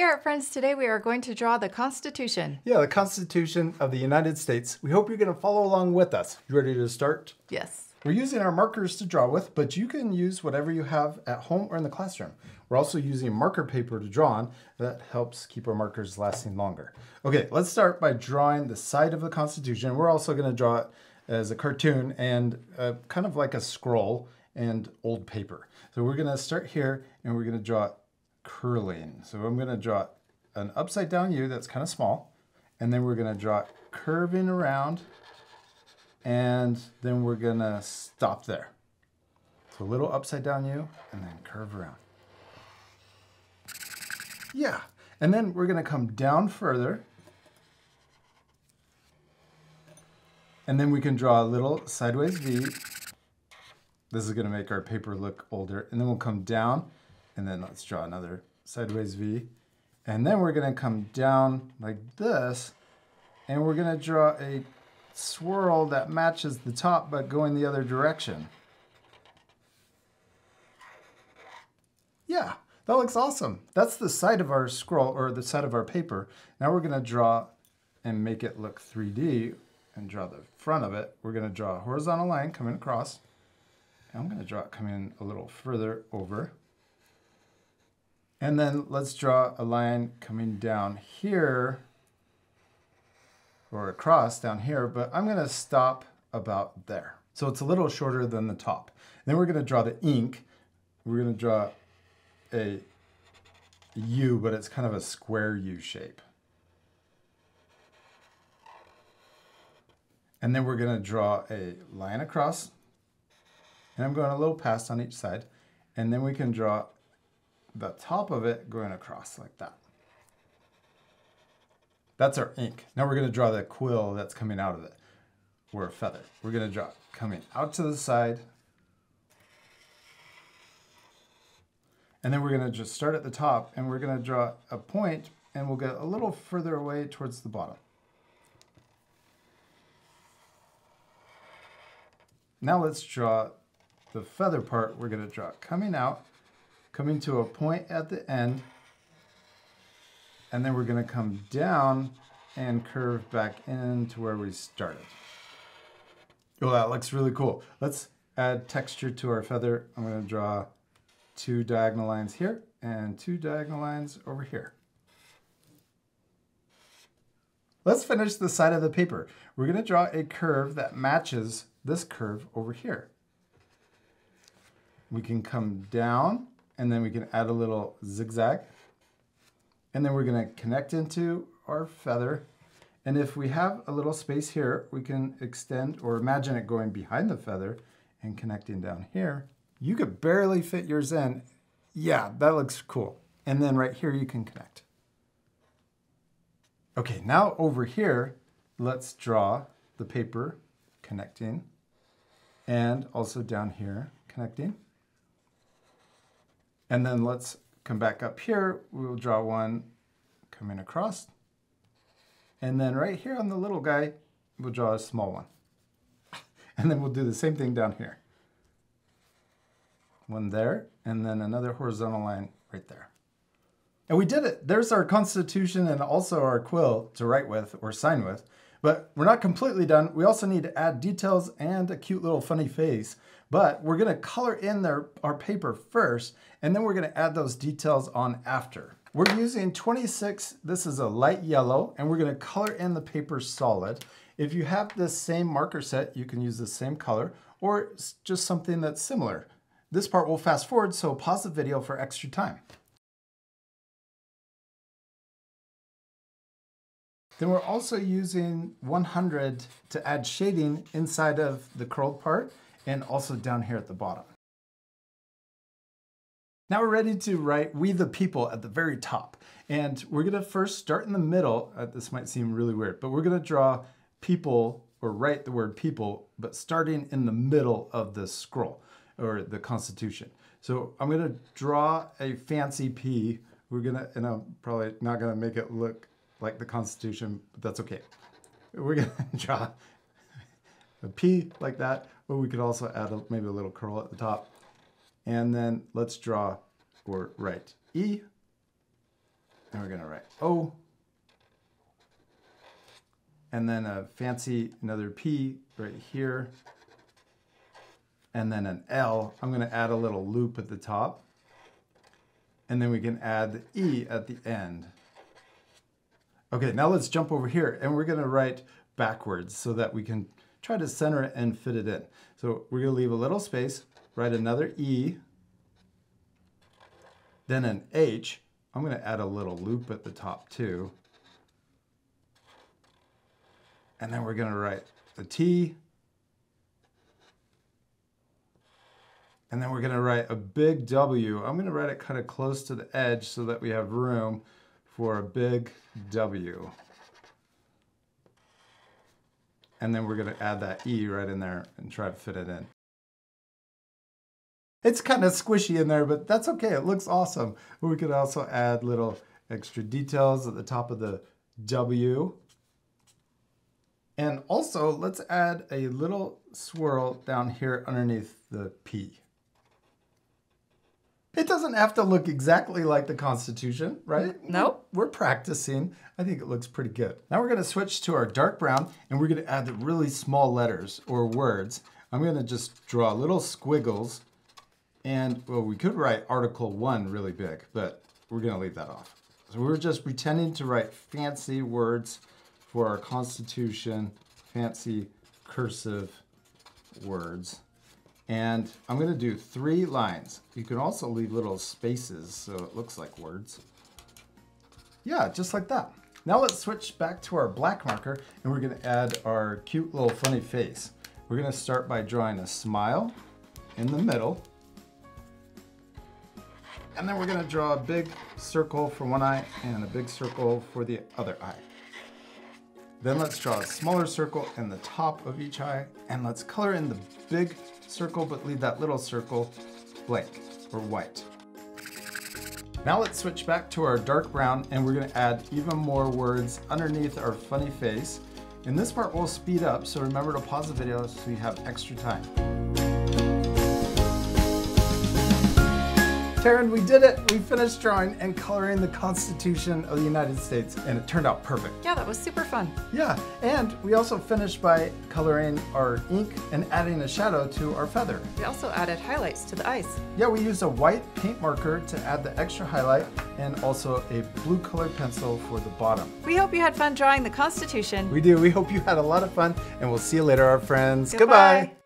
Art Friends, today we are going to draw the Constitution. Yeah, the Constitution of the United States. We hope you're going to follow along with us. You ready to start? Yes. We're using our markers to draw with, but you can use whatever you have at home or in the classroom. We're also using marker paper to draw on. That helps keep our markers lasting longer. Okay, let's start by drawing the side of the Constitution. We're also going to draw it as a cartoon and kind of like a scroll and old paper. So we're going to start here and we're going to draw it curling. So I'm going to draw an upside down U that's kind of small, and then we're going to draw it curving around, and then we're going to stop there. So a little upside down U and then curve around. Yeah, and then we're going to come down further, and then we can draw a little sideways V. This is going to make our paper look older, and then we'll come down. And then let's draw another sideways V. And then we're going to come down like this. And we're going to draw a swirl that matches the top but going the other direction. Yeah, that looks awesome. That's the side of our scroll, or the side of our paper. Now we're going to draw and make it look 3D and draw the front of it. We're going to draw a horizontal line coming across. And I'm going to draw it coming a little further over. And then let's draw a line coming down here, or across down here, but I'm going to stop about there. So it's a little shorter than the top. Then we're going to draw the ink. We're going to draw a U, but it's kind of a square U shape. And then we're going to draw a line across. And I'm going a little past on each side. And then we can draw the top of it going across like that. That's our ink. Now we're going to draw the quill that's coming out of it, or a feather. We're going to draw it coming out to the side. And then we're going to just start at the top, and we're going to draw a point, and we'll get a little further away towards the bottom. Now let's draw the feather part. We're going to draw it coming out, coming to a point at the end, and then we're going to come down and curve back into where we started. Oh, that looks really cool. Let's add texture to our feather. I'm going to draw 2 diagonal lines here and 2 diagonal lines over here. Let's finish the side of the paper. We're going to draw a curve that matches this curve over here. We can come down, and then we can add a little zigzag. And then we're going to connect into our feather. And if we have a little space here, we can extend or imagine it going behind the feather and connecting down here. You could barely fit yours in. Yeah, that looks cool. And then right here, you can connect. Okay, now over here, let's draw the paper connecting, and also down here connecting. And then let's come back up here. We'll draw one coming across. And then right here on the little guy, we'll draw a small one. And then we'll do the same thing down here. One there, and then another horizontal line right there. And we did it. There's our Constitution and also our quill to write with or sign with. But we're not completely done. We also need to add details and a cute little funny face. But we're going to color in our paper first, and then we're going to add those details on after. We're using 26, this is a light yellow, and we're going to color in the paper solid. If you have this same marker set, you can use the same color, or just something that's similar. This part will fast forward, so pause the video for extra time. Then we're also using 100 to add shading inside of the curled part and also down here at the bottom. Now we're ready to write "We the People" at the very top. And we're going to first start in the middle. This might seem really weird, but we're going to draw people, or write the word people, but starting in the middle of the scroll or the Constitution. So I'm going to draw a fancy P. And I'm probably not going to make it look like the Constitution, but that's okay. We're going to draw a P like that, but we could also add maybe a little curl at the top. And then let's draw or write E. And we're gonna write O. And then a fancy, another P right here. And then an L. I'm gonna add a little loop at the top. And then we can add the E at the end. Okay, now let's jump over here and we're gonna write backwards so that we can try to center it and fit it in. So we're gonna leave a little space, write another E, then an H. I'm gonna add a little loop at the top too. And then we're gonna write the T. And then we're gonna write a big W. I'm gonna write it kind of close to the edge so that we have room for a big W. And then we're gonna add that E right in there and try to fit it in. It's kind of squishy in there, but that's okay, it looks awesome. We could also add little extra details at the top of the W. And also, let's add a little swirl down here underneath the P. It doesn't have to look exactly like the Constitution, right? Nope. We're practicing. I think it looks pretty good. Now we're gonna switch to our dark brown and we're gonna add the really small letters or words. I'm gonna just draw little squiggles and, well, we could write Article 1 really big, but we're gonna leave that off. So we're just pretending to write fancy words for our Constitution, fancy cursive words. And I'm gonna do 3 lines. You can also leave little spaces so it looks like words. Yeah, just like that. Now let's switch back to our black marker and we're gonna add our cute little funny face. We're gonna start by drawing a smile in the middle. And then we're gonna draw a big circle for one eye and a big circle for the other eye. Then let's draw a smaller circle in the top of each eye and let's color in the big circle but leave that little circle blank or white. Now let's switch back to our dark brown and we're gonna add even more words underneath our funny face. In this part we'll speed up, so remember to pause the video so you have extra time. Teryn, we did it! We finished drawing and coloring the Constitution of the United States and it turned out perfect. Yeah, that was super fun. Yeah, and we also finished by coloring our ink and adding a shadow to our feather. We also added highlights to the eyes. Yeah, we used a white paint marker to add the extra highlight and also a blue colored pencil for the bottom. We hope you had fun drawing the Constitution. We do. We hope you had a lot of fun and we'll see you later, our friends. Goodbye. Goodbye.